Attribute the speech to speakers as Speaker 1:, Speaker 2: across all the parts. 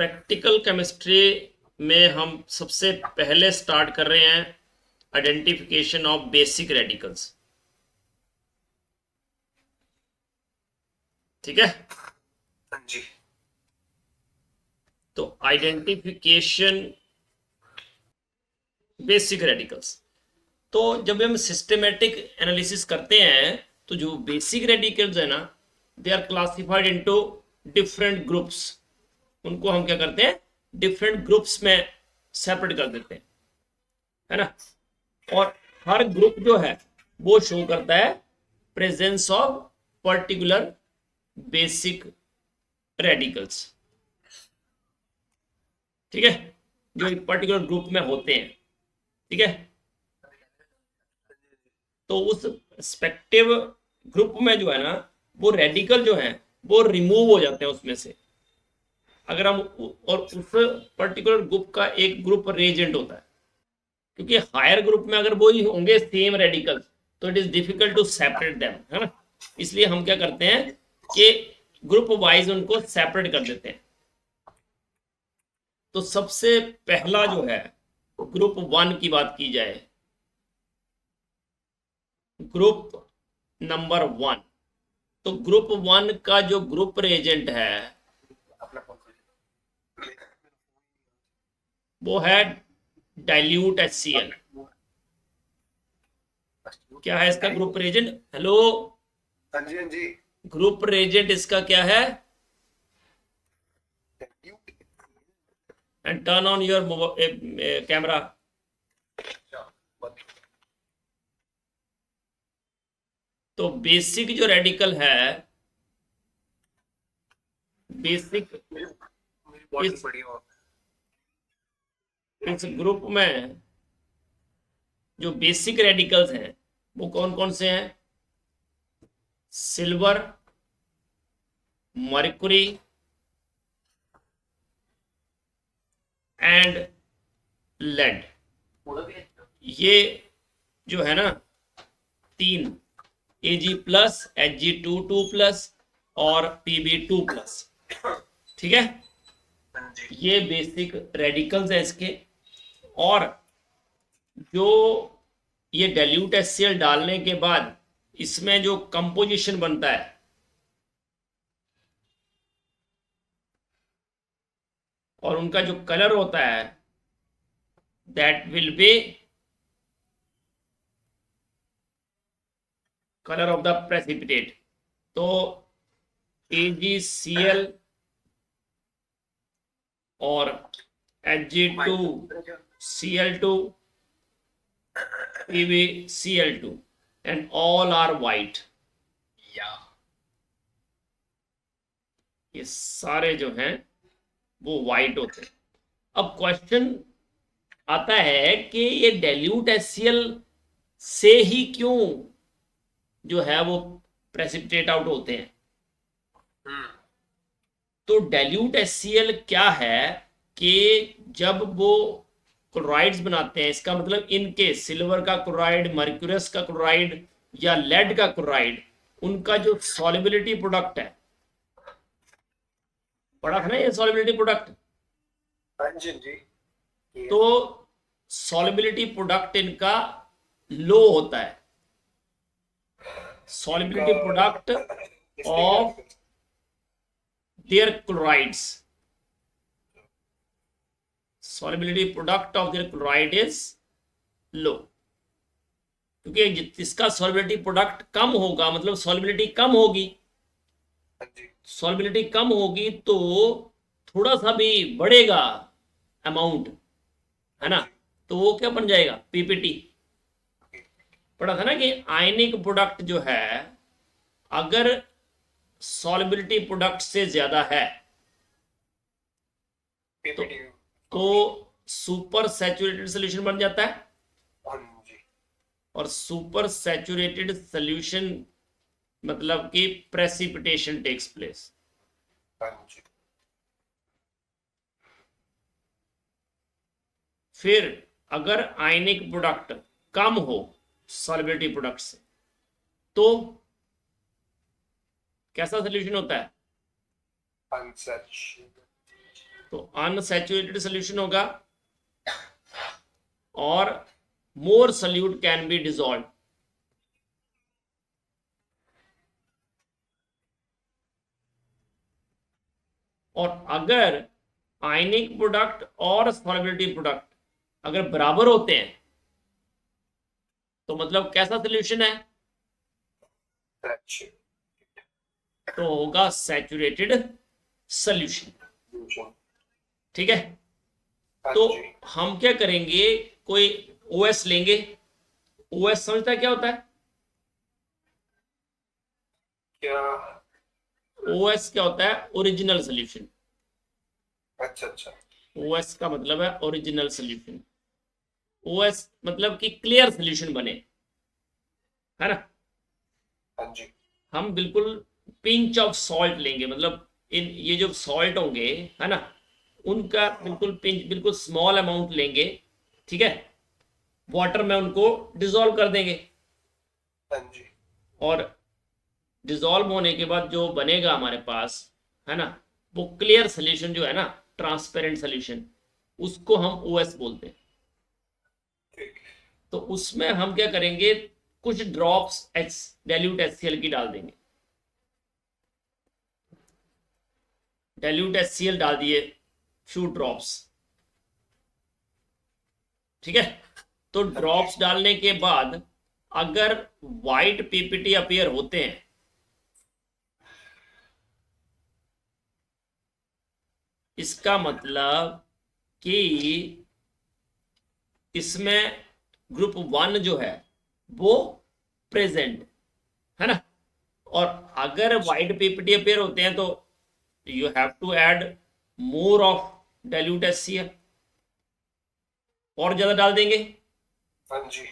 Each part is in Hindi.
Speaker 1: प्रैक्टिकल केमिस्ट्री में हम सबसे पहले स्टार्ट कर रहे हैं आइडेंटिफिकेशन ऑफ बेसिक रेडिकल्स। ठीक है,
Speaker 2: हाँ जी।
Speaker 1: तो आइडेंटिफिकेशन बेसिक रेडिकल्स, तो जब हम सिस्टमेटिक एनालिसिस करते हैं तो जो बेसिक रेडिकल्स है ना, they are classified into different groups. उनको हम क्या करते हैं, डिफरेंट ग्रुप्स में सेपरेट कर देते हैं, है ना। और हर ग्रुप जो है वो शो करता है presence of particular basic radicals. ठीक है, जो एक पर्टिकुलर ग्रुप में होते हैं। ठीक है, तो उस स्पेक्टिव ग्रुप में जो है ना, वो रेडिकल जो है वो रिमूव हो जाते हैं उसमें से। अगर हम और उस पर्टिकुलर ग्रुप का एक ग्रुप रेजेंट होता है, क्योंकि हायर ग्रुप में अगर वो ही होंगे सेम रेडिकल्स तो it is difficult to separate them, है ना। इसलिए हम क्या करते हैं कि ग्रुप वाइज उनको सेपरेट कर देते हैं। तो सबसे पहला जो है ग्रुप 1 की बात की जाए, ग्रुप नंबर 1, तो ग्रुप 1 का जो ग्रुप रेजेंट है वो है डाइल्यूट HCl। क्या है इसका ग्रुप रेजेंट? हेलो,
Speaker 2: हाँ जी, हाँ जी।
Speaker 1: ग्रुप रेजेंट इसका क्या है? And turn on your camera. तो बेसिक जो रेडिकल है, बेसिक इस इस ग्रुप में जो बेसिक रेडिकल्स हैं वो कौन कौन से हैं? Silver, mercury and lead. ये जो है ना तीन, Ag+, Ag2+, और Pb2+। ठीक है, ये बेसिक रेडिकल्स है इसके। और जो ये डाइल्यूट HCl डालने के बाद इसमें जो कंपोजिशन बनता है, और उनका जो कलर होता है, that will be colour of the precipitate. तो AgCl और Ag2Cl2, PbCl2, and all are white। ये सारे जो हैं वो वाइट होते हैं। अब क्वेश्चन आता है कि ये डाइल्यूट HCl से ही क्यों जो है वो प्रेसिपिटेट आउट होते हैं? तो डाइल्यूट HCl क्या है कि जब वो क्लोराइड्स बनाते हैं, इसका मतलब इनके सिल्वर का क्लोराइड, मर्क्यूरस का क्लोराइड या लेड का क्लोराइड, उनका जो सॉल्युबिलिटी प्रोडक्ट है, पढ़ा था ना ये सॉल्युबिलिटी प्रोडक्ट।
Speaker 2: हाँ जी, जी।
Speaker 1: तो सॉल्युबिलिटी प्रोडक्ट इनका लो होता है। Solubility product of their chlorides, solubility product of their chloride is low। क्योंकि जिसका solubility product कम होगा मतलब solubility कम होगी, solubility कम होगी तो थोड़ा सा भी बढ़ेगा अमाउंट, है ना, तो वो क्या बन जाएगा? PPT। पढ़ा था ना कि आयनिक प्रोडक्ट जो है अगर solubility प्रोडक्ट से ज्यादा है तो सुपर सैचुरेटेड सोल्यूशन बन जाता है। और सुपर सैचुरेटेड सोल्यूशन मतलब कि प्रेसिपिटेशन टेक्स प्लेस। फिर अगर आयनिक प्रोडक्ट कम हो सॉल्युबिलिटी प्रोडक्ट से तो कैसा सोल्यूशन होता है? तो अनसैचुरेटेड सोल्यूशन होगा और मोर सोल्यूट कैन बी डिजॉल्व। और अगर आयनिक प्रोडक्ट और सॉल्युबिलिटी प्रोडक्ट अगर बराबर होते हैं तो मतलब कैसा सोल्यूशन है? तो होगा सैचुरेटेड सोल्यूशन। ठीक है, तो हम क्या करेंगे, कोई ओएस लेंगे। ओएस समझता है क्या होता है?
Speaker 2: क्या?
Speaker 1: ओएस क्या होता है? Original solution.
Speaker 2: अच्छा।
Speaker 1: ओएस का मतलब है ओरिजिनल सोल्यूशन। ओएस मतलब कि क्लियर सोल्यूशन बने, है ना।
Speaker 2: हाँ जी।
Speaker 1: हम बिल्कुल पिंच ऑफ सॉल्ट लेंगे, मतलब इन ये जो सॉल्ट होंगे, है ना, उनका बिल्कुल पिंच, बिल्कुल स्मॉल अमाउंट लेंगे। ठीक है, वाटर में उनको डिसॉल्व कर देंगे।
Speaker 2: हाँ जी।
Speaker 1: और डिसॉल्व होने के बाद जो बनेगा हमारे पास, है ना, वो क्लियर सोल्यूशन जो है ना, ट्रांसपेरेंट सोल्यूशन, उसको हम ओएस बोलते हैं।
Speaker 2: ठीक।
Speaker 1: तो उसमें हम क्या करेंगे, कुछ ड्रॉप्स डाइल्यूट HCl की डाल देंगे। डाइल्यूट HCl डाल दिए, फ्यू ड्रॉप्स। ठीक है, तो ड्रॉप्स डालने के बाद अगर वाइट पीपीटी अपीयर होते हैं, इसका मतलब कि इसमें ग्रुप 1 जो है वो प्रेजेंट है ना। और अगर वाइट पीपीटी अपीयर होते हैं तो you have to add more of dilute HCl, और ज्यादा डाल देंगे।
Speaker 2: हाँ जी।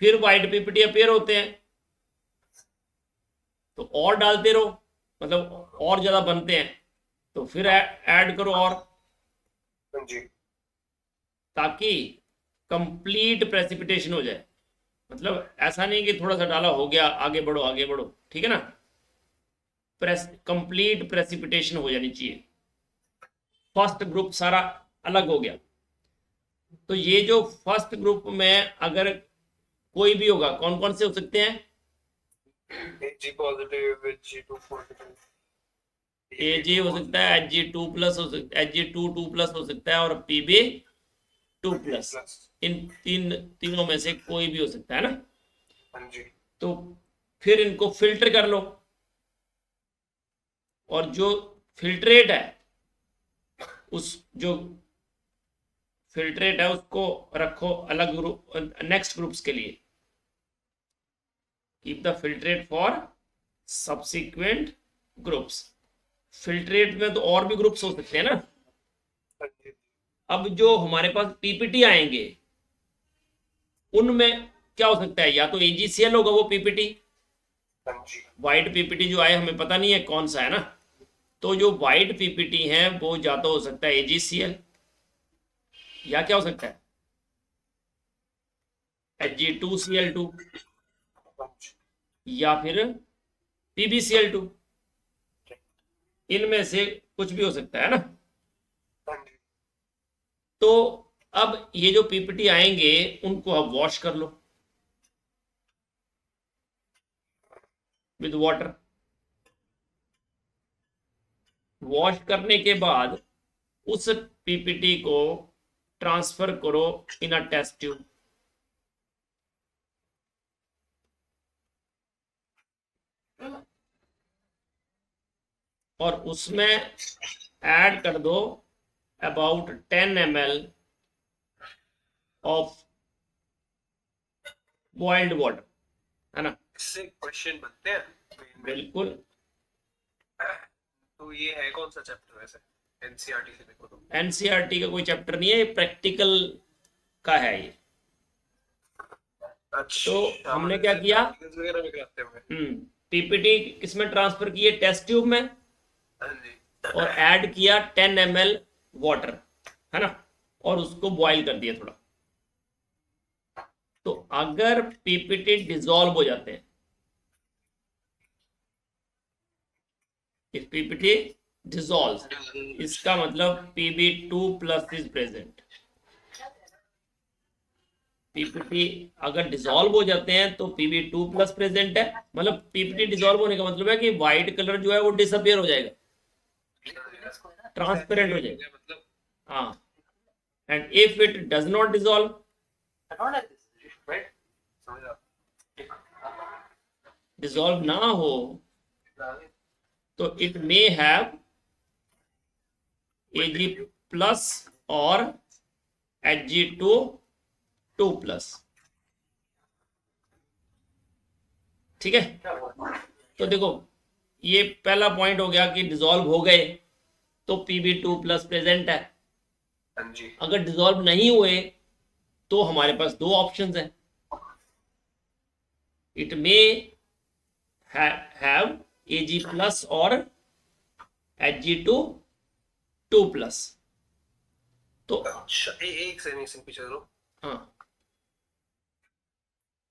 Speaker 1: फिर वाइट पीपीटी अपीयर होते हैं तो और डालते रहो, मतलब और ज्यादा बनते हैं तो फिर ऐड करो और,
Speaker 2: हाँ जी।
Speaker 1: ताकि कंप्लीट प्रेसिपिटेशन हो जाए। मतलब ऐसा नहीं कि थोड़ा सा डाला हो गया, आगे बढ़ो आगे बढ़ो, ठीक है ना। कंप्लीट प्रेसिपिटेशन हो जानी चाहिए। फर्स्ट ग्रुप सारा अलग हो गया, तो ये जो फर्स्ट ग्रुप में अगर कोई भी होगा, कौन कौन से हो सकते हैं?
Speaker 2: Ag positive, Ag2 positive,
Speaker 1: Ag हो सकता है, Ag2 प्लस हो सकता है, Ag2 प्लस हो सकता है, और Pb2 प्लस। इन तीनों में से कोई भी हो सकता है ना।
Speaker 2: हाँ जी।
Speaker 1: तो फिर इनको फिल्टर कर लो, और जो फिल्ट्रेट है उस जो फिल्ट्रेट है उसको रखो अलग ग्रुप, नेक्स्ट ग्रुप्स के लिए। Keep the filtrate for subsequent groups. Filtrate में तो और भी ग्रुप्स हो सकते हैं ना।
Speaker 2: हाँ जी।
Speaker 1: अब जो हमारे पास पीपीटी आएंगे उनमें क्या हो सकता है, या तो AgCl होगा वो पीपीटी।
Speaker 2: हाँ जी।
Speaker 1: वाइट पीपीटी जो आए हमें पता नहीं है कौन सा है ना, तो जो वाइट पीपीटी है वो या तो हो सकता है AgCl, या क्या हो सकता है Ag2Cl2,
Speaker 2: हाँ जी।
Speaker 1: या फिर PbCl2। इनमें से कुछ भी हो सकता है ना।
Speaker 2: हाँ जी।
Speaker 1: तो अब ये जो पीपीटी आएंगे उनको अब वॉश कर लो विद वाटर। वॉश करने के बाद उस पीपीटी को ट्रांसफर करो इन अ टेस्ट ट्यूब। और उसमें ऐड कर दो about 10 ml of boiled water, है ना।
Speaker 2: इससे क्वेश्चन बनते हैं main में।
Speaker 1: बिल्कुल।
Speaker 2: तो ये है कौन सा चैप्टर वैसे? एनसीईआरटी से देखो तो।
Speaker 1: एनसीईआरटी का कोई चैप्टर नहीं है, ये प्रैक्टिकल का है ये।
Speaker 2: अच्छा,
Speaker 1: तो हमने क्या किया,
Speaker 2: practicals वगैरह भी कराते होंगे।
Speaker 1: पीपीटी किसमें ट्रांसफर किए? टेस्ट ट्यूब में।
Speaker 2: हाँ जी।
Speaker 1: और ऐड किया 10 ml वाटर, है ना, और उसको बॉईल कर दिया थोड़ा। तो अगर पीपीटी डिसॉल्व हो जाते हैं, इफ पीपीटी डिसॉल्व, इसका मतलब Pb2 plus is present. PPT अगर डिसॉल्व हो जाते हैं तो Pb2 प्लस प्रेजेंट है, मतलब पीपीटी डिसॉल्व होने का मतलब है कि व्हाइट कलर जो है वो डिसअपियर हो जाएगा, ट्रांसपेरेंट हो जाएगा।
Speaker 2: मतलब
Speaker 1: हाँ, and if it does not dissolve,
Speaker 2: समझ रहा
Speaker 1: डिसॉल्व ना हो, तो it may have Ag plus और Ag2 प्लस। ठीक है, तो देखो ये पहला पॉइंट हो गया कि डिसॉल्व हो गए तो Pb2 प्लस प्रेजेंट है।
Speaker 2: हाँ जी
Speaker 1: अगर डिसॉल्व नहीं हुए तो हमारे पास दो ऑप्शंस हैं, it may have Ag plus और Ag2 प्लस। तो
Speaker 2: अच्छा एक सेकंड पीछे करो
Speaker 1: हाँ,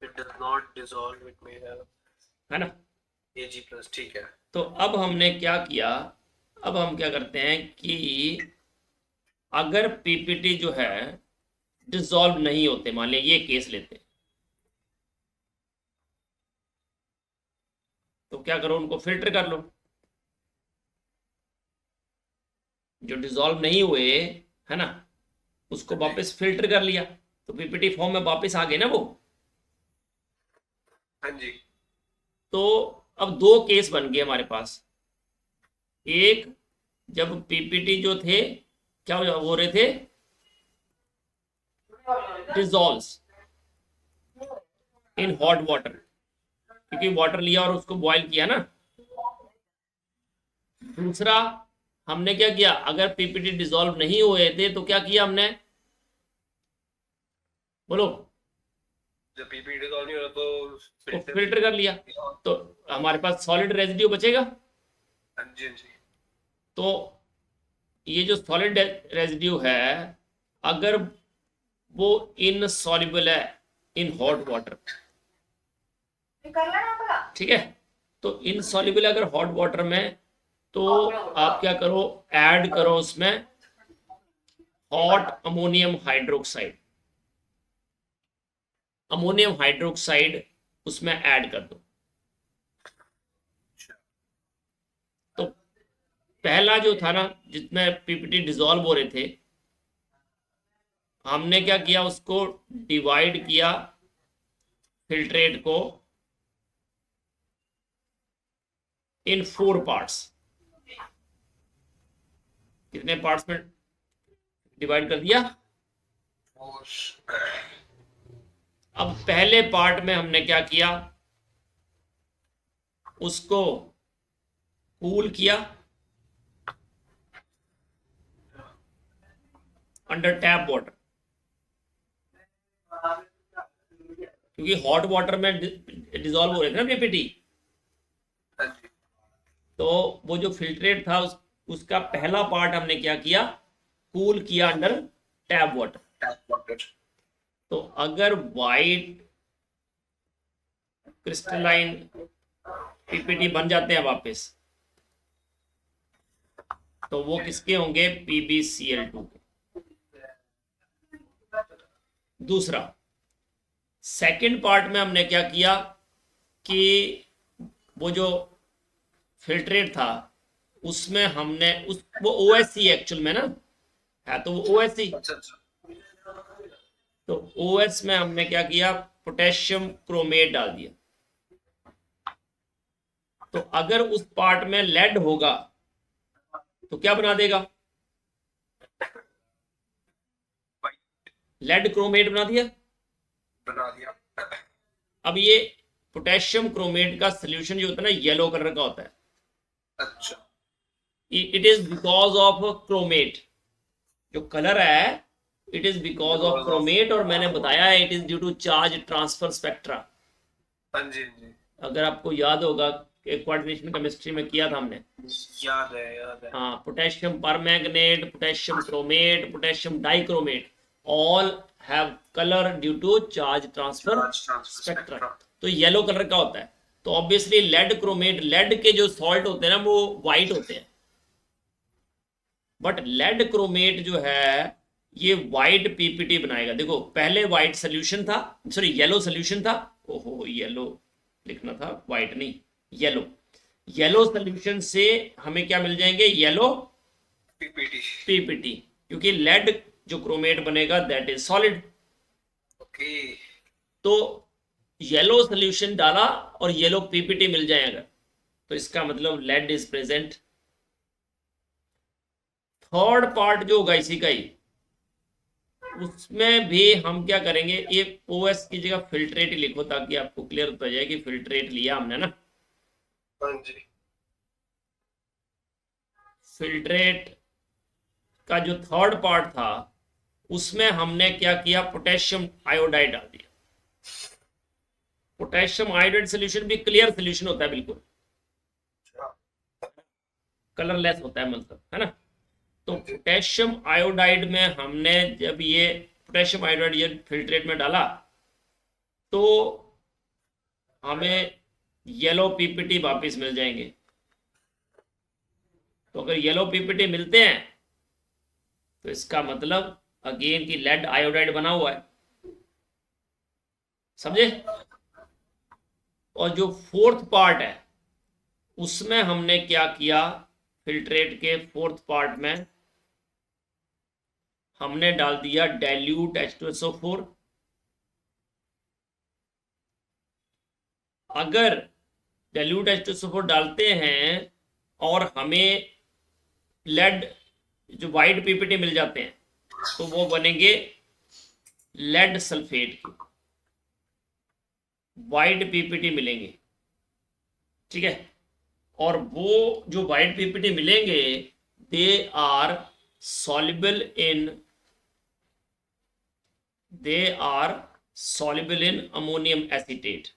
Speaker 2: it does not dissolve it may have
Speaker 1: है ना।
Speaker 2: Ag प्लस ठीक है
Speaker 1: तो अब हमने क्या किया, अब हम क्या करते हैं कि अगर पीपीटी जो है डिसॉल्व नहीं होते, मान लिया ये केस लेते, तो क्या करो, उनको फिल्टर कर लो। जो डिसॉल्व नहीं हुए है ना, उसको वापस फिल्टर कर लिया, तो पीपीटी फॉर्म में वापस आ गए ना वो।
Speaker 2: हाँ जी
Speaker 1: तो अब दो केस बन गए हमारे पास। एक, जब पीपीटी जो थे क्या हो रहे थे, डिसॉल्व इन हॉट वाटर, क्योंकि वाटर लिया और उसको बॉईल किया ना। दूसरा, हमने क्या किया, अगर पीपीटी डिसॉल्व नहीं हुए थे तो क्या किया हमने, बोलो,
Speaker 2: जब पीपी डिसॉल्व नहीं हो रहा तो
Speaker 1: तो फिल्टर कर लिया, तो हमारे पास सॉलिड रेजिड्यू बचेगा।
Speaker 2: हाँ जी हाँ जी
Speaker 1: तो ये जो सॉलिड रेजिड्यू है, अगर वो इनसॉल्युबल है इन हॉट वाटर, ठीक है, तो इनसॉल्युबल अगर हॉट वाटर में, तो आप क्या करो, ऐड करो उसमें hot ammonium hydroxide, ammonium hydroxide उसमें ऐड कर दो। तो पहला जो था ना, जिसमें पीपीटी डिसॉल्व हो रहे थे, हमने क्या किया, उसको डिवाइड किया फिल्ट्रेट को इन 4 पार्ट्स। कितने पार्ट्स में डिवाइड कर दिया? अब पहले पार्ट में हमने क्या किया, उसको कूल किया अंडर टैप वाटर, क्योंकि हॉट वाटर में डिसॉल्व हो रहे थे ना पीपीटी।
Speaker 2: हाँ जी
Speaker 1: तो वो जो फिल्ट्रेट था उसका पहला पार्ट हमने क्या किया, कूल किया under tap water.
Speaker 2: Tap water
Speaker 1: तो अगर वाइट क्रिस्टलाइन पीपीटी बन जाते हैं वापस, तो वो किसके होंगे, PbCl2 के। दूसरा, सेकंड पार्ट में हमने क्या किया कि वो जो फिल्ट्रेट था उसमें हमने वो OSC एक्चुअल में ना है, तो वो OSC,
Speaker 2: अच्छा अच्छा
Speaker 1: तो OS में हमने क्या किया, पोटेशियम क्रोमेट डाल दिया। तो अगर उस पार्ट में लेड होगा तो क्या बना देगा, लेड क्रोमेट बना दिया।
Speaker 2: बना दिया
Speaker 1: अब ये पोटेशियम क्रोमेट का सोल्यूशन जो होता है ना, येलो कलर का होता है।
Speaker 2: अच्छा
Speaker 1: it is because of chromate, जो कलर है it is because of chromate, और मैंने बताया है it is due to charge transfer spectra.
Speaker 2: हाँ जी
Speaker 1: अगर आपको याद होगा, कोऑर्डिनेशन केमिस्ट्री में किया था हमने।
Speaker 2: याद है
Speaker 1: हाँ, potassium permanganate, potassium chromate, potassium dichromate, all have colour due to charge transfer spectra. तो येलो कलर का होता है। तो ऑब्वियसली लेड क्रोमेट, लेड के जो सॉल्ट होते हैं ना वो वाइट होते हैं, बट लेड क्रोमेट जो है ये वाइट पीपीटी बनाएगा। देखो पहले वाइट सोल्यूशन था, सॉरी येलो सोल्यूशन था, ओहो येलो लिखना था, वाइट नहीं येलो। येलो सोल्यूशन से हमें क्या मिल जाएंगे, येलो
Speaker 2: पीपीटी।
Speaker 1: पीपीटी, क्योंकि लेड जो क्रोमेट बनेगा दैट इज सॉलिड।
Speaker 2: ओके।
Speaker 1: तो येलो सोल्यूशन डाला और येलो पीपीटी मिल जाएगा, तो इसका मतलब lead is present. Third part जो होगा इसी का ही, उसमें भी हम क्या करेंगे, ये ओएस की जगह फिल्ट्रेट ही लिखो ताकि आपको क्लियर हो जाए कि फिल्ट्रेट लिया हमने ना।
Speaker 2: हाँ जी।
Speaker 1: फिल्ट्रेट का जो थर्ड पार्ट था उसमें हमने क्या किया, पोटेशियम आयोडाइड डाल दिया। पोटेशियम आयोडाइड सोल्यूशन भी क्लियर सोल्यूशन होता है, बिल्कुल कलरलेस होता है मतलब, है ना। तो पोटेशियम आयोडाइड में हमने जब ये पोटेशियम आयोडाइड ये फिल्ट्रेट में डाला तो हमें येलो पीपीटी वापस मिल जाएंगे। तो अगर येलो पीपीटी मिलते हैं तो इसका मतलब अगेन की लेड आयोडाइड बना हुआ है, समझे। और जो फोर्थ पार्ट है उसमें हमने क्या किया, फिल्ट्रेट के फोर्थ पार्ट में हमने डाल दिया डाइल्यूट H2SO4। अगर डाइल्यूट H2SO4 डालते हैं और हमें लेड जो वाइट पीपीटी मिल जाते हैं तो वो बनेंगे लेड सल्फेट की, वाइट पीपीटी मिलेंगे, ठीक है। और वो जो वाइट पीपीटी मिलेंगे they are soluble in ammonium acetate।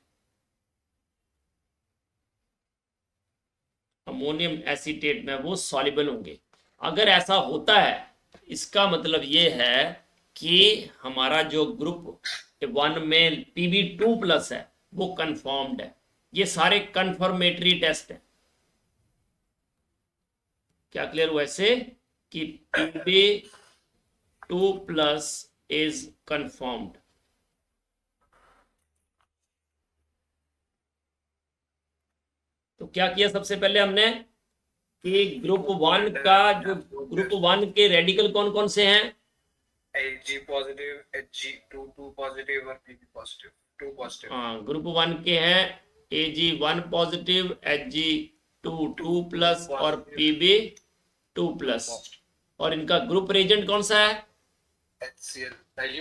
Speaker 1: Ammonium acetate में वो सॉल्युबल होंगे। अगर ऐसा होता है इसका मतलब ये है कि हमारा जो ग्रुप 1 में Pb2+ है वो कंफर्म्ड है। ये सारे कंफर्मेटरी टेस्ट है। क्या क्लियर हुआ ऐसे कि Pb2+ इज कंफर्म्ड। तो क्या किया सबसे पहले हमने कि ग्रुप 1 का जो ग्रुप 1 के रेडिकल कौन कौन से हैं,
Speaker 2: Ag पॉजिटिव, Hg2 पॉजिटिव और Pb पॉजिटिव, 2 पॉजिटिव।
Speaker 1: हाँ ग्रुप 1 के हैं Ag1 पॉजिटिव, Hg2 2+ और Pb2+। और इनका ग्रुप रिएजेंट कौन सा है,
Speaker 2: HCl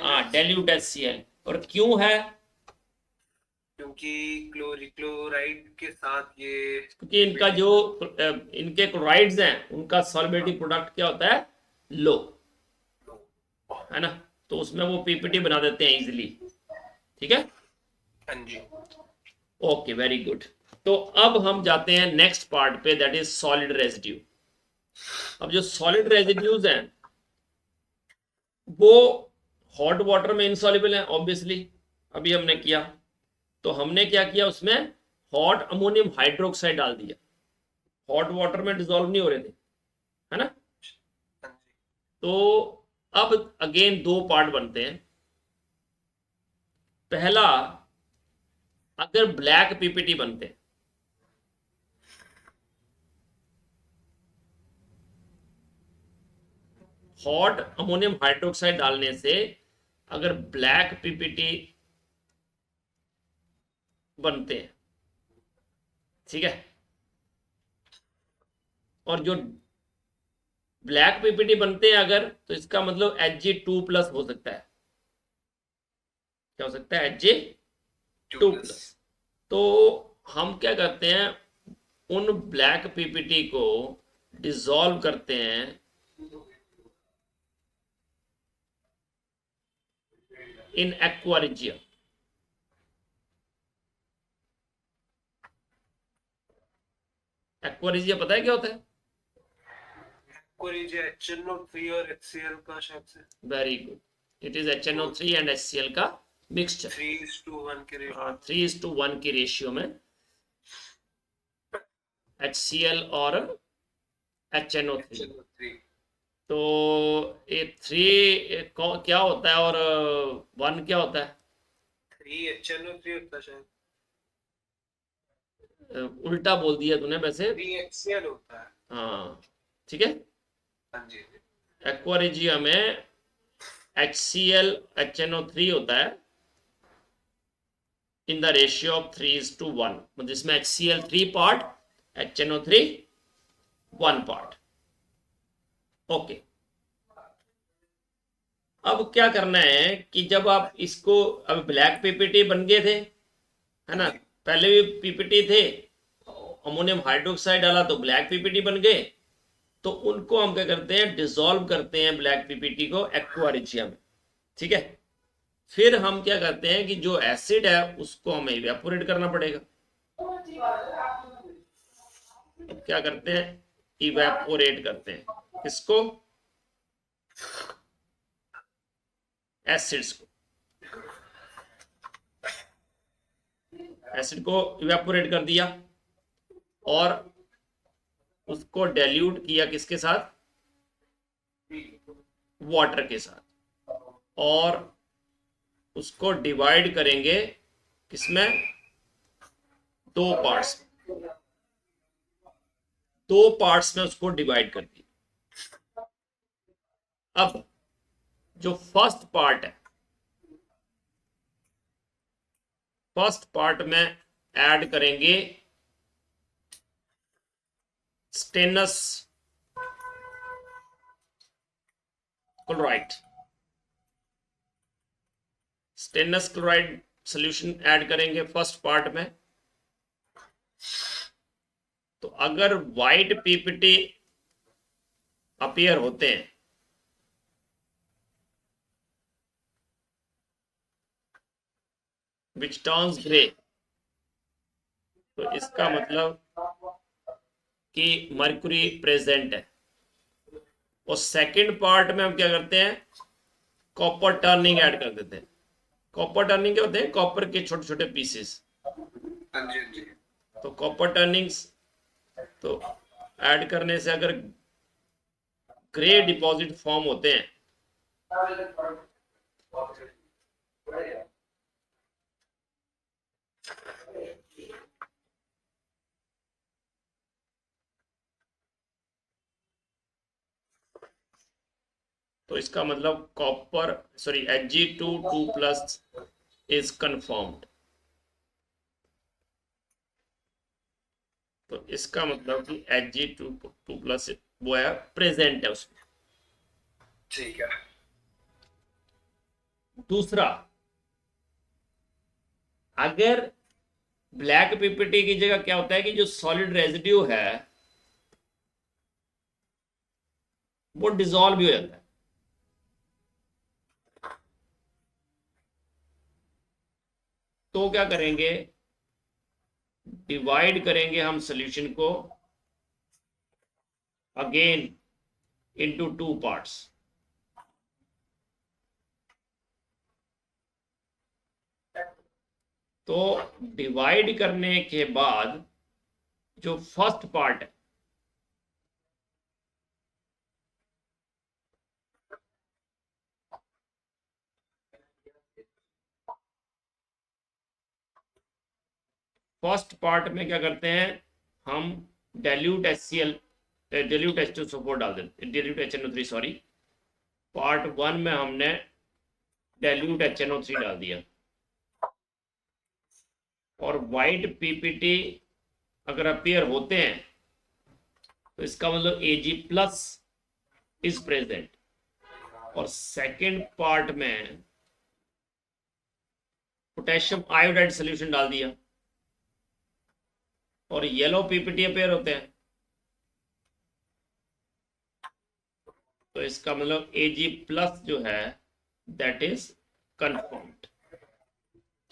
Speaker 1: हाँ डाइल्यूट HCl। और क्यों है,
Speaker 2: क्योंकि क्लोराइड के साथ ये,
Speaker 1: क्योंकि इनका जो इनके क्लोराइड्स हैं उनका सॉल्युबिलिटी प्रोडक्ट क्या होता है, लो, है ना। तो उसमें वो पीपीटी बना देते हैं इजीली, ठीक है।
Speaker 2: हाँ जी।
Speaker 1: Okay very good. तो अब हम जाते हैं नेक्स्ट पार्ट पे, दैट इज सॉलिड रेजिड्यू। अब जो सॉलिड रेजिड्यूज हैं वो हॉट वाटर में इनसॉल्युबल हैं ऑब्वियसली, अभी हमने किया। तो हमने क्या किया, उसमें हॉट अमोनियम हाइड्रोक्साइड डाल दिया, हॉट वाटर में डिसॉल्व नहीं हो रहे थे, है ना।
Speaker 2: हाँ जी।
Speaker 1: तो अब अगेन दो पार्ट बनते हैं। पहला, अगर ब्लैक पीपीटी बनते हैं, हॉट अमोनियम हाइड्रोक्साइड डालने से अगर ब्लैक पीपीटी बनते हैं, ठीक है। और जो ब्लैक पीपीटी बनते हैं अगर, तो इसका मतलब Hg2+ हो सकता है। क्या हो सकता है, Hg2+। तो हम क्या करते हैं, उन ब्लैक पीपीटी को डिसॉल्व करते हैं इन एक्वा रिजिया। एक्वा रिजिया पता है क्या होता है,
Speaker 2: HNO3 और HCl का शायद से
Speaker 1: very good, it is HNO3 and HCl का मिक्सचर,
Speaker 2: 3:1 के रेशियो।
Speaker 1: 3:1 की रेशियो में HCl और HNO3। तो ये 3 क्या होता है और 1 क्या होता है?
Speaker 2: 3HNO3 होता है शायद।
Speaker 1: उल्टा बोल दिया तूने वैसे।
Speaker 2: 3HCl होता है।
Speaker 1: हाँ ठीक है।
Speaker 2: हाँ जी।
Speaker 1: एक्वा रेजिया में HCl HNO3 होता है इन द रेशियो ऑफ 3:1, मतलब जिसमें HCl 3 part, HNO3 1 part. Okay, अब क्या करना है कि जब आप इसको, अब ब्लैक पीपीटी बन गए थे, है ना, पहले भी पीपीटी थे, अमोनियम हाइड्रोक्साइड डाला तो ब्लैक पीपीटी बन गए। तो उनको हम क्या करते हैं, डिसॉल्व करते हैं ब्लैक पीपीटी को एक्वा रेजिया में। ठीक है, फिर हम क्या करते हैं कि जो एसिड है उसको हमें इवेपोरेट करना पड़ेगा। अब क्या करते हैं, इवेपोरेट करते हैं किसको, एसिड्स को। एसिड को इवेपोरेट कर दिया और उसको डाइल्यूट किया किसके साथ, वाटर के साथ, और उसको डिवाइड करेंगे किसमें, दो पार्ट्स, दो पार्ट्स में उसको डिवाइड कर दिया। अब जो फर्स्ट पार्ट है, फर्स्ट पार्ट में ऐड करेंगे stannous chloride, stannous chloride solution add करेंगे फर्स्ट पार्ट में। तो अगर व्हाइट पीपीटी अपीयर होते हैं, विच टर्न्स ग्रे, तो इसका मतलब कि मर्क्यूरी प्रेजेंट है। और सेकंड पार्ट में हम क्या करते हैं, कॉपर टर्निंग ऐड कर देते हैं। कॉपर टर्निंग क्या होते हैं, कॉपर के छोटे छोटे पीसेस।
Speaker 2: हाँ जी, हाँ जी।
Speaker 1: तो कॉपर टर्निंग्स तो ऐड करने से अगर ग्रे डिपॉजिट फॉर्म होते हैं, तो इसका मतलब copper, sorry, Ag2 2+ is confirmed. तो इसका मतलब कि Ag2 2+ वो है, प्रेजेंट है उसमें।
Speaker 2: ठीक है।
Speaker 1: दूसरा, अगर ब्लैक पीपीटी की जगह क्या होता है कि जो सॉलिड रेजिड्यू है वो डिसॉल्व भी हो जाता है। तो क्या करेंगे, डिवाइड करेंगे हम सॉल्यूशन को अगेन इनटू 2 पार्ट्स। तो डिवाइड करने के बाद जो फर्स्ट पार्ट है, फर्स्ट पार्ट में क्या करते हैं, हम डाइल्यूट HCl, डाइल्यूट H2SO4 डाल देते, डाइल्यूट HNO3 सॉरी। पार्ट 1 में हमने डाइल्यूट HNO3 डाल दिया। और वाइट पीपीटी अगर अपीयर होते हैं तो इसका मतलब Ag+ इज प्रेजेंट। और सेकंड पार्ट में पोटेशियम आयोडाइड सोल्यूशन डाल दिया और येलो पीपीटी अपीयर होते हैं। तो इसका मतलब Ag+ जो है दैट इज कंफर्म्ड।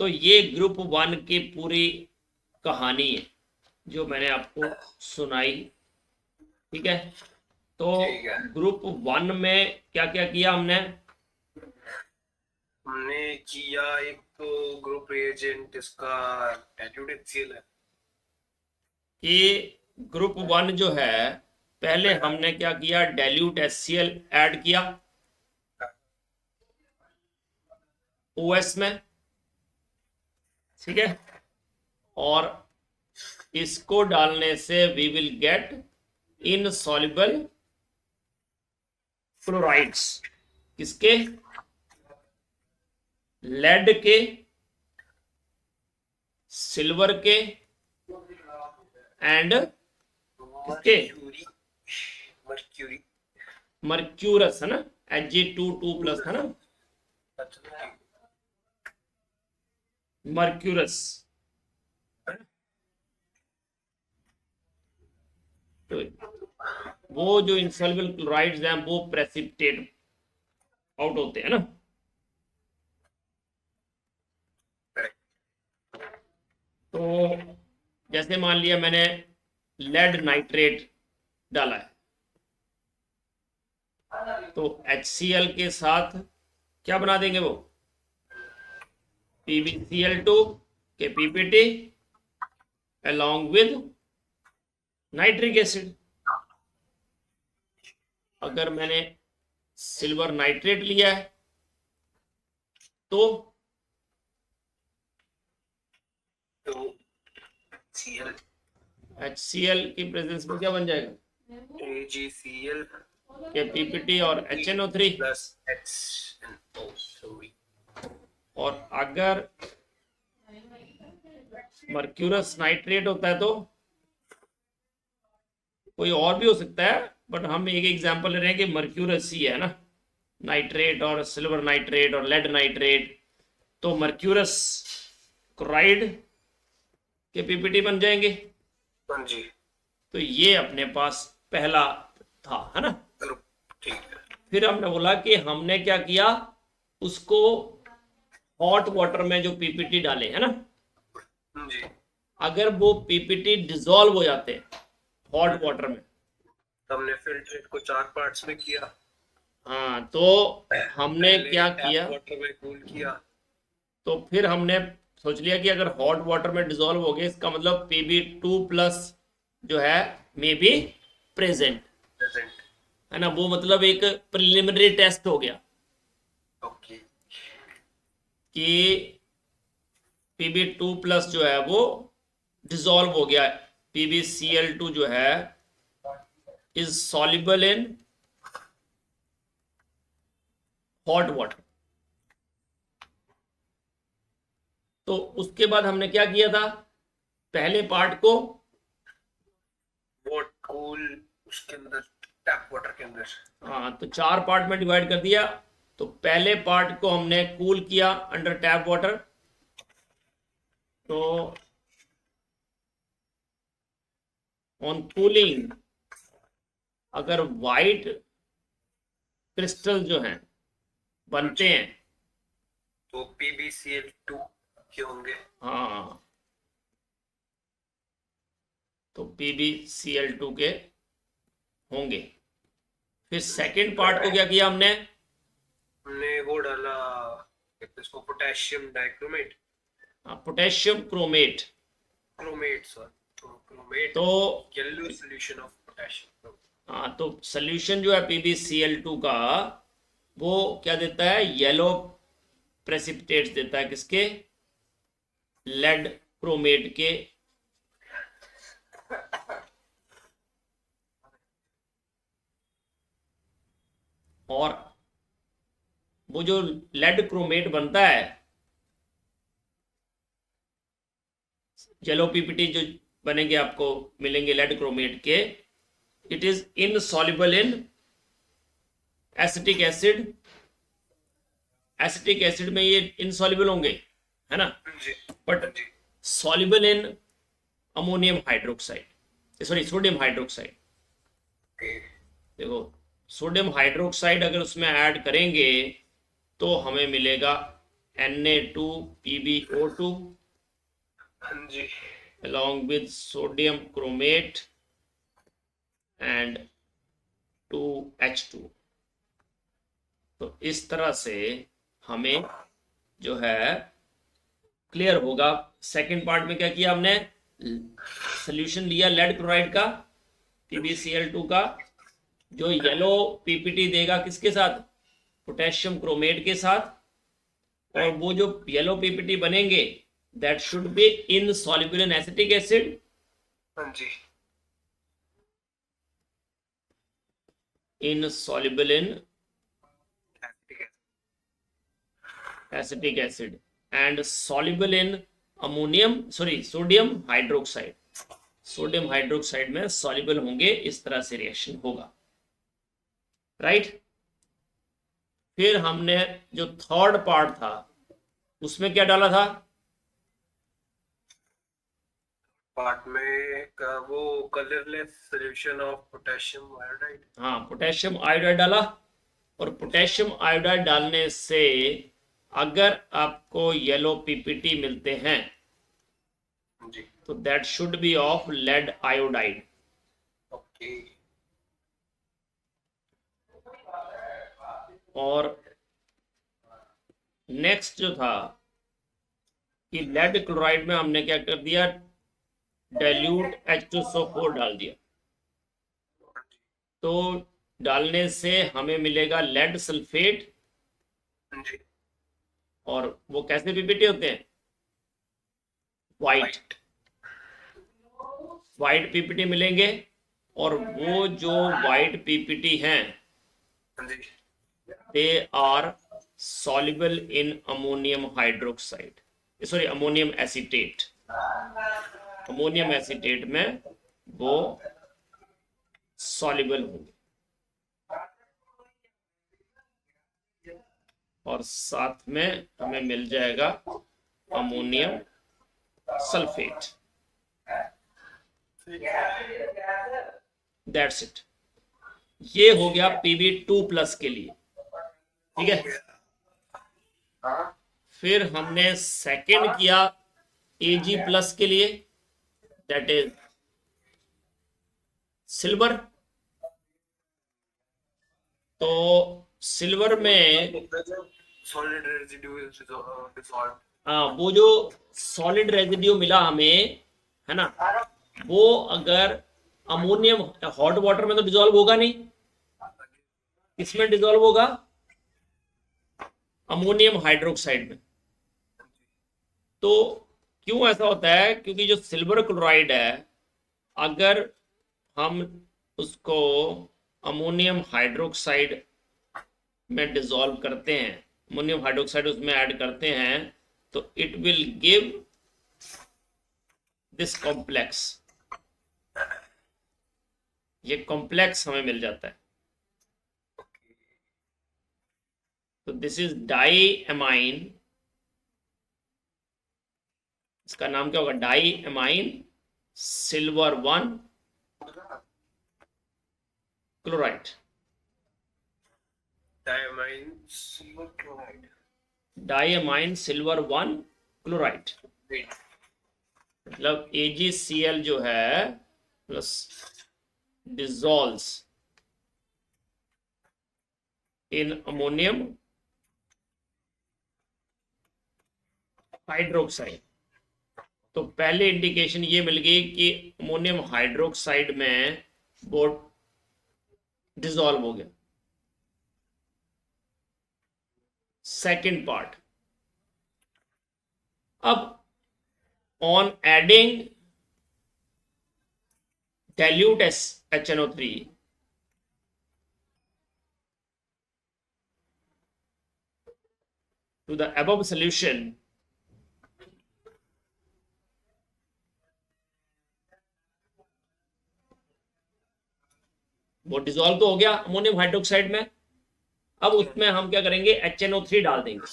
Speaker 1: तो ये ग्रुप 1 की पूरी कहानी है जो मैंने आपको सुनाई। ठीक है, तो
Speaker 2: ठीक है।
Speaker 1: ग्रुप 1 में क्या क्या किया हमने,
Speaker 2: हमने किया एक तो ग्रुप रिएजेंट, इसका डाइल्यूट HCl है।
Speaker 1: कि ग्रुप 1 जो है पहले हमने क्या किया, डाइल्यूट HCl ऐड किया OS में, ठीक है, और इसको डालने से we will get insoluble chlorides, किसके, लेड के, सिल्वर के एंड किसके,
Speaker 2: मर्क्यूरी
Speaker 1: मर्क्यूरस, है ना, Hg2 2+ है ना, मर्क्यूरस। तो वो जो इंसॉल्युबल क्लोराइड्स हैं वो प्रेसिपिटेट आउट होते हैं ना। तो जैसे मान लिया मैंने लेड नाइट्रेट डाला है, तो HCl के साथ क्या बना देंगे वो, PbCl2 के PPT along with nitric acid. अगर मैंने सिल्वर नाइट्रेट लिया है तो HCl की प्रेजेंस में क्या बन जाएगा,
Speaker 2: AgCl
Speaker 1: के PPT और HNO3
Speaker 2: प्लस HNO3।
Speaker 1: और अगर मर्क्यूरस नाइट्रेट होता है तो कोई और भी हो सकता है, बट हम एक एग्जांपल ले रहे हैं कि मर्क्यूरस ही है ना, नाइट्रेट और सिल्वर नाइट्रेट और लेड नाइट्रेट, तो मर्क्यूरस क्लोराइड के PPT बन जाएंगे।
Speaker 2: हाँ जी,
Speaker 1: तो ये अपने पास पहला था, है ना।
Speaker 2: ठीक है।
Speaker 1: फिर हमने बोला कि हमने क्या किया, उसको हॉट वाटर में जो PPT डाले, है ना,
Speaker 2: हाँ जी,
Speaker 1: अगर वो PPT डिसॉल्व हो जाते हैं हॉट वाटर में,
Speaker 2: हमने फिल्ट्रेट को 4 पार्ट्स में किया।
Speaker 1: हाँ, तो हमने क्या किया,
Speaker 2: वाटर में कूल किया।
Speaker 1: तो फिर हमने सोच लिया कि अगर हॉट वाटर में डिसॉल्व हो गए, इसका मतलब Pb2+ जो है मे बी प्रेजेंट, है ना, वो मतलब एक प्रिलिमिनरी टेस्ट हो गया
Speaker 2: ओके,
Speaker 1: कि Pb2+ जो है वो डिसॉल्व हो गया, PbCl2 जो है is soluble in hot water. तो उसके बाद हमने क्या किया था, पहले पार्ट को
Speaker 2: वॉट कूल उसके अंदर टैप वाटर के अंदर,
Speaker 1: हाँ, तो 4 पार्ट में डिवाइड कर दिया। तो पहले पार्ट को हमने कूल किया अंडर टैप वाटर, तो ऑन कूलिंग अगर वाइट क्रिस्टल जो हैं बनते हैं
Speaker 2: तो PbCl2 के होंगे।
Speaker 1: हाँ, तो PbCl2 के होंगे। फिर सेकंड पार्ट को क्या किया हमने
Speaker 2: वो डाला इसको potassium dichromate,
Speaker 1: potassium chromate,
Speaker 2: chromate sorry, chromate
Speaker 1: तो
Speaker 2: येलो सॉल्यूशन ऑफ पोटेशियम।
Speaker 1: हाँ, तो सोल्यूशन जो है PbCl2 का वो क्या देता है, येलो प्रेसिपिटेट्स देता है, किसके, लेड क्रोमेट के। और वो जो लेड क्रोमेट बनता है, येलो PPT जो बनेंगे आपको मिलेंगे लेड क्रोमेट के, it is insoluble in acetic acid. Acetic acid में ये इनसॉल्युबल होंगे, है ना, but soluble in ammonium hydroxide, sorry sodium hydroxide. देखो सोडियम हाइड्रोक्साइड अगर उसमें ऐड करेंगे तो हमें मिलेगा Na2PbO2
Speaker 2: हाँ जी,
Speaker 1: along with sodium chromate and 2H2। तो इस तरह से हमें जो है क्लियर होगा। सेकंड पार्ट में क्या किया हमने, सोल्यूशन लिया लेड क्लोराइड का, PbCl2 का जो येलो पीपीटी देगा किसके साथ, पोटेशियम क्रोमेट के साथ, और वो जो येलो पीपीटी बनेंगे that should B insoluble in acetic acid,
Speaker 2: हाँ जी,
Speaker 1: इनसॉल्युबल इन
Speaker 2: ठीक है,
Speaker 1: acetic acid and soluble in sodium hydroxide, sodium hydroxide में soluble होंगे, इस तरह से रिएक्शन होगा, राइट। फिर हमने जो थर्ड पार्ट था उसमें क्या डाला था,
Speaker 2: पार्ट में वो colourless solution of potassium iodide.
Speaker 1: हाँ पोटेशियम आयोडाइड डाला, और पोटेशियम आयोडाइड डालने से अगर आपको येलो पीपीटी मिलते हैं
Speaker 2: जी,
Speaker 1: तो that should be of lead iodide.
Speaker 2: Okay,
Speaker 1: और नेक्स्ट जो था कि लेड क्लोराइड में हमने क्या कर दिया, डाइल्यूट H2SO4 डाल दिया, तो डालने से हमें मिलेगा लेड सल्फेट,
Speaker 2: जी,
Speaker 1: और वो कैसे पीपीटी होते हैं, वाइट वाइट पीपीटी मिलेंगे, और वो जो वाइट पीपीटी हैं
Speaker 2: जी,
Speaker 1: they are soluble in ammonium hydroxide, sorry ammonium acetate, ammonium acetate में वो soluble होंगे, और साथ में हमें मिल जाएगा अमोनियम सल्फेट, दैट्स इट। ये हो गया Pb2+ के लिए, ठीक है। फिर हमने सेकंड किया Ag+ के लिए, दैट इज सिल्वर। तो सिल्वर में
Speaker 2: सॉलिड रेजिड्यू इज डिसॉल्व्ड।
Speaker 1: हाँ वो जो सॉलिड रेजिड्यू मिला हमें, है ना, वो अगर अमोनियम हॉट वाटर में तो डिसॉल्व होगा नहीं, किसमें डिसॉल्व होगा, अमोनियम हाइड्रोक्साइड में। तो क्यों ऐसा होता है, क्योंकि जो सिल्वर क्लोराइड है अगर हम उसको अमोनियम हाइड्रोक्साइड में डिसॉल्व करते हैं, अमोनियम हाइड्रोक्साइड उसमें ऐड करते हैं, तो it will give this complex, ये कॉम्प्लेक्स हमें मिल जाता है। तो दिस इज डाई एमाइन, इसका नाम क्या होगा, di amine silver 1 chloride,
Speaker 2: diamine silver chloride,
Speaker 1: diamine silver 1 chloride, मतलब AgCl जो है plus dissolves in ammonium hydroxide. तो पहले इंडिकेशन ये मिल गई कि अमोनियम हाइड्रोक्साइड में वो डिसॉल्व हो गया। सेकेंड पार्ट, अब on adding dilute HNO3 to the above solution, वो डिसॉल्व तो हो गया अमोनियम हाइड्रोक्साइड में, अब उसमें हम क्या करेंगे, HNO3 डाल देंगे।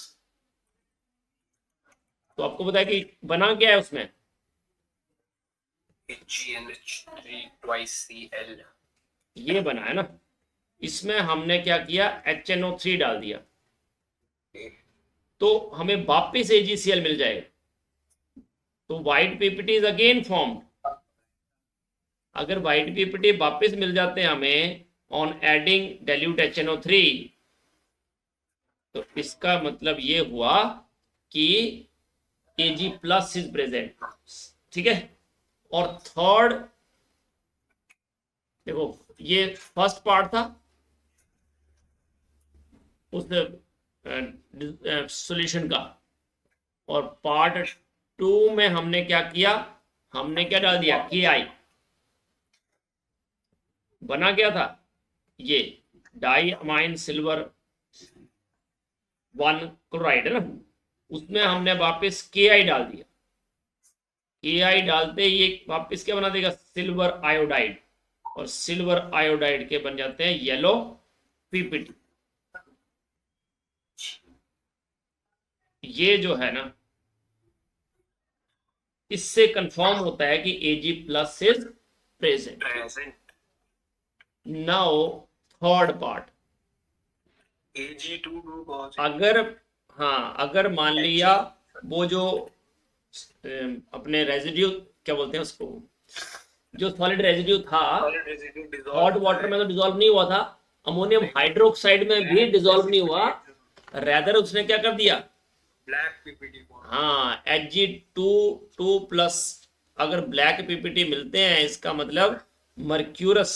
Speaker 1: तो आपको पता है कि बना क्या है उसमें,
Speaker 2: HgNH3 twice Cl,
Speaker 1: ये बना है ना, इसमें हमने क्या किया, HNO3 डाल दिया, तो हमें वापस AgCl मिल जाएगा। तो white PPT is again formed. अगर व्हाइट पीपीटी वापस मिल जाते हैं हमें ऑन एडिंग डाइल्यूट HNO3, तो इसका मतलब ये हुआ कि Ag+ इज प्रेजेंट, ठीक है। और थर्ड देखो ये फर्स्ट पार्ट था उस सॉल्यूशन का, और पार्ट 2 में हमने क्या किया, हमने क्या डाल दिया, के आई। बना क्या था, ये डाई अमाइन सिल्वर 1 क्लोराइड है ना, उसमें हमने वापस के आई डाल दिया। के आई डालते ही ये वापस क्या बना देगा, सिल्वर आयोडाइड, और सिल्वर आयोडाइड के बन जाते हैं येलो पीपीटी। ये जो है ना, इससे कंफर्म होता है कि Ag plus is present. Now third part,
Speaker 2: Ag22 positive.
Speaker 1: अगर, हाँ अगर मान लिया वो जो अपने रेजिड्यू क्या बोलते हैं उसको, जो सॉलिड रेजिड्यू था
Speaker 2: Solid residue dissolved.
Speaker 1: Hot water में तो डिसॉल्व नहीं हुआ था, अमोनियम हाइड्रोक्साइड में भी डिसॉल्व नहीं हुआ, रेदर उसने क्या कर दिया,
Speaker 2: Black PPT bond.
Speaker 1: हाँ Ag2 प्लस, अगर ब्लैक पीपीटी मिलते हैं इसका मतलब मर्क्यूरस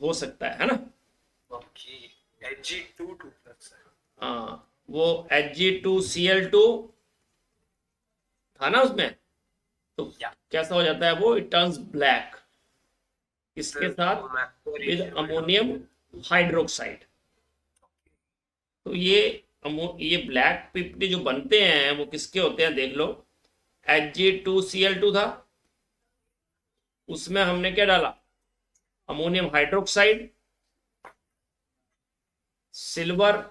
Speaker 1: हो सकता है ना।
Speaker 2: Okay. Ag22 plus.
Speaker 1: हाँ वो Ag2Cl2 था ना उसमें, तो
Speaker 2: Yeah.
Speaker 1: कैसा हो जाता है वो, इट टर्न्स ब्लैक, इसके साथ विद अमोनियम हाइड्रोक्साइड। तो ये ब्लैक पीपीटी जो बनते हैं वो किसके होते हैं, देख लो Ag2Cl2 था, उसमें हमने क्या डाला, अमोनियम हाइड्रोक्साइड, सिल्वर,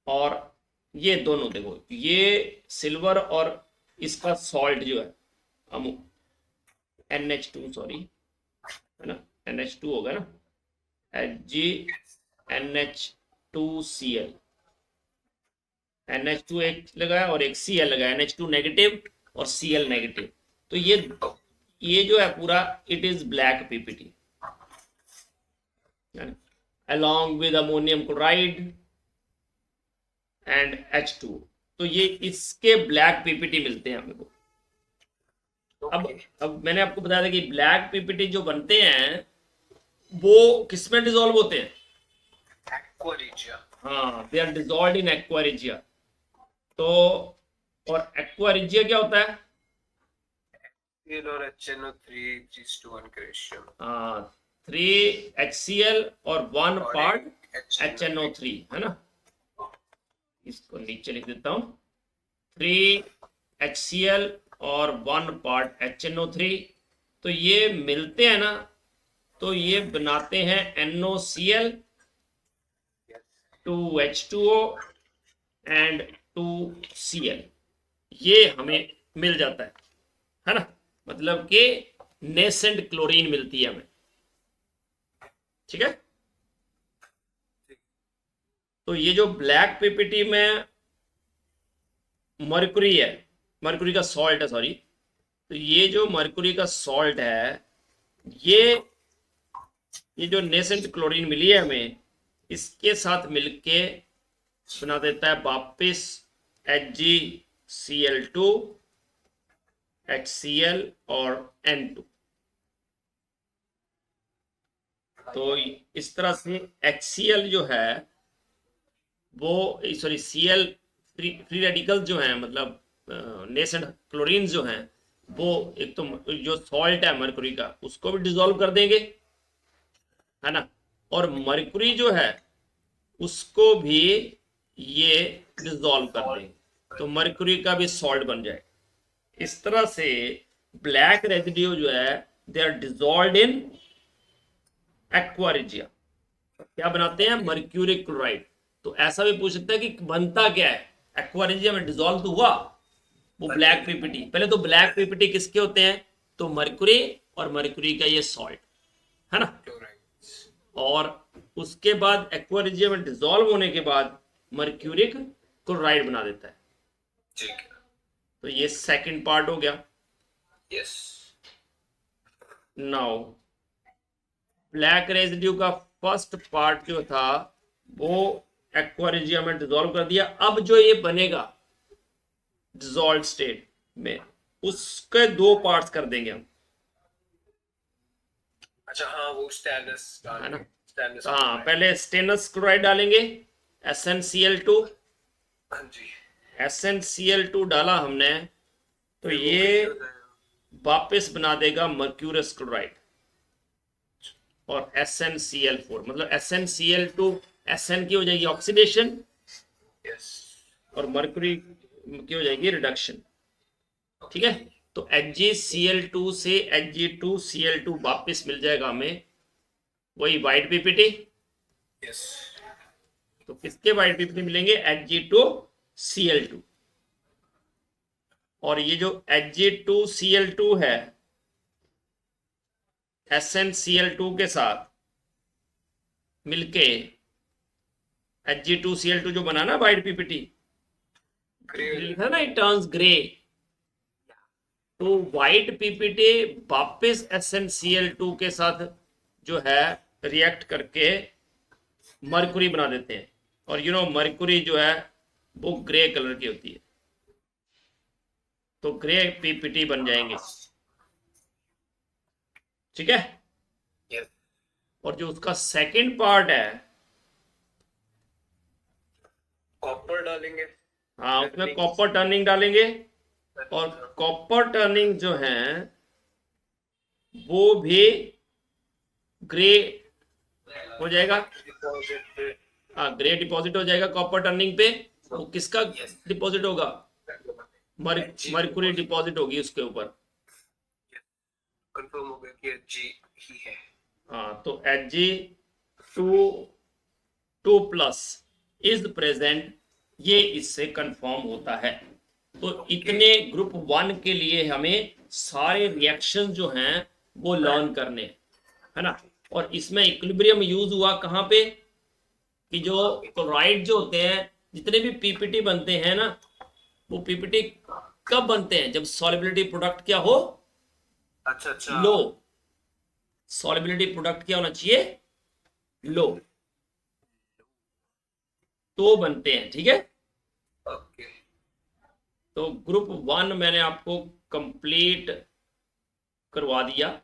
Speaker 1: और ये दोनों देखो, ये सिल्वर और इसका सॉल्ट जो है NH2, सॉरी है ना, NH2 होगा ना, NH2Cl, NH2 एक लगाया और एक Cl लगाया, NH2 नेगेटिव और Cl नेगेटिव, तो ये जो है पूरा it is black PPT along with ammonium chloride and H2, तो ये इसके ब्लैक पीपीटी मिलते हैं हमें को। अब मैंने आपको बताया था कि ब्लैक पीपीटी जो बनते हैं वो किसमें डिसॉल्व होते हैं,
Speaker 2: Aqua regia.
Speaker 1: हाँ they are dissolved in aqua regia. तो और एक्वा रिजिया क्या होता है,
Speaker 2: HCl और HNO3 3:1 ratio.
Speaker 1: 3HCl और 1
Speaker 2: और
Speaker 1: पार्ट
Speaker 2: एक
Speaker 1: HNO3 है ना, इसको नीचे लिख देता हूं, 3HCl और 1 पार्ट HNO3, तो ये मिलते हैं ना, तो ये बनाते हैं NOCl, 2H2O एंड 2Cl, ये हमें मिल जाता है ना, मतलब कि नेसेंट क्लोरीन मिलती है हमें, ठीक है। तो ये जो ब्लैक पीपीटी में मर्कुरी है, मर्कुरी का सॉल्ट है, सॉरी, तो ये जो मर्कुरी का सॉल्ट है, ये जो नेसेंट क्लोरीन मिली है हमें, इसके साथ मिलके बना देता है वापिस HgCl2, HCl और N2। तो इस तरह से HCl जो है वो, सॉरी Cl फ्री रेडिकल जो हैं, मतलब नेसेंट क्लोरीन जो हैं, वो एक तो जो सॉल्ट है मर्कुरी का उसको भी डिसॉल्व कर देंगे, है ना, और मर्कुरी जो है उसको भी ये डिसॉल्व कर देंगे, तो मर्कुरी का भी सॉल्ट बन जाए। इस तरह से ब्लैक रेजिड्यू जो है they are dissolved in aqua regia, क्या बनाते हैं, मर्क्यूरी क्लोराइड। तो ऐसा भी पूछ सकता है कि बनता क्या है, एक्वा रिजिया में डिसॉल्व तो हुआ वो ब्लैक पीपीटी, पहले तो ब्लैक पीपीटी किसके होते हैं, तो मर्क्यूरी और मर्क्यूरी का ये सॉल्ट है ना, और उसके बाद एक्वा रिजिया में डिसॉल्व होने के बाद मर्क्यूरिक क्लोराइड बना देता है,
Speaker 2: ठीक है।
Speaker 1: तो ये सेकंड पार्ट हो गया।
Speaker 2: यस।
Speaker 1: नाउ ब्लैक रेजिड्यू का फर्स्ट पार्ट जो था वो एक्वा रिजिया में डिसॉल्व कर दिया। अब जो ये बनेगा डिसॉल्व स्टेट में, उसके दो पार्ट्स कर देंगे हम।
Speaker 2: अच्छा हाँ वो स्टेनलेस
Speaker 1: है ना।
Speaker 2: स्टेनलेस
Speaker 1: हाँ, पहले स्टेनस क्लोराइड डालेंगे SnCl2,
Speaker 2: हाँ जी
Speaker 1: SnCl2 डाला हमने तो
Speaker 2: फिर वो
Speaker 1: ये
Speaker 2: Gray हो जाएगा
Speaker 1: वापस बना देगा मर्क्यूरस क्लोराइड और SnCl4, मतलब SnCl2 Sn की हो जाएगी ऑक्सीडेशन
Speaker 2: यस
Speaker 1: और मर्क्यूरी की हो जाएगी रिडक्शन। ठीक है, तो HgCl2 से Hg2Cl2 वापस मिल जाएगा हमें वही वाइट पीपीटी।
Speaker 2: यस
Speaker 1: तो किसके वाइट पीपीटी मिलेंगे? Hg2Cl2। और ये जो Hg2Cl2 है SnCl2 के साथ मिलके Hg2Cl2 जो बना ना वाइट पीपीटी, लिखा ना इट टर्न्स ग्रे, तो वाइट पीपीटी वापस SnCl2 के साथ जो है रिएक्ट करके मरकुरी बना देते हैं। और यू नो मरकुरी जो है वो ग्रे कलर की होती है, तो ग्रे पीपीटी बन जाएंगे। ठीक है,
Speaker 2: यस
Speaker 1: और जो उसका सेकंड पार्ट है,
Speaker 2: कॉपर डालेंगे
Speaker 1: हाँ उसमें कॉपर टर्निंग डालेंगे और कॉपर टर्निंग जो है वो भी ग्रे हो जाएगा।
Speaker 2: डिपॉजिट
Speaker 1: हाँ, ग्रे डिपॉजिट हो जाएगा कॉपर टर्निंग पे। वो किसका डिपॉजिट होगा? मरकुरी डिपॉजिट होगी उसके ऊपर।
Speaker 2: कंफर्म हो गया कि Hg ही है
Speaker 1: हाँ, तो Hg2 प्लस इज प्रेजेंट, ये इससे कंफर्म होता है। तो इतने ग्रुप 1 के लिए हमें सारे रिएक्शन जो हैं वो लर्न करने है ना। और इसमें इक्विलिब्रियम यूज हुआ कहाँ पे कि जो क्लोराइड जो होते हैं, जितने भी पीपीटी बनते हैं ना, वो पीपीटी कब बनते हैं? जब सॉल्युबिलिटी प्रोडक्ट क्या हो?
Speaker 2: अच्छा अच्छा
Speaker 1: लो। सॉल्युबिलिटी प्रोडक्ट क्या होना चाहिए? लो, तो बनते हैं। ठीक है,
Speaker 2: ओके
Speaker 1: तो ग्रुप 1 मैंने आपको कंप्लीट करवा दिया।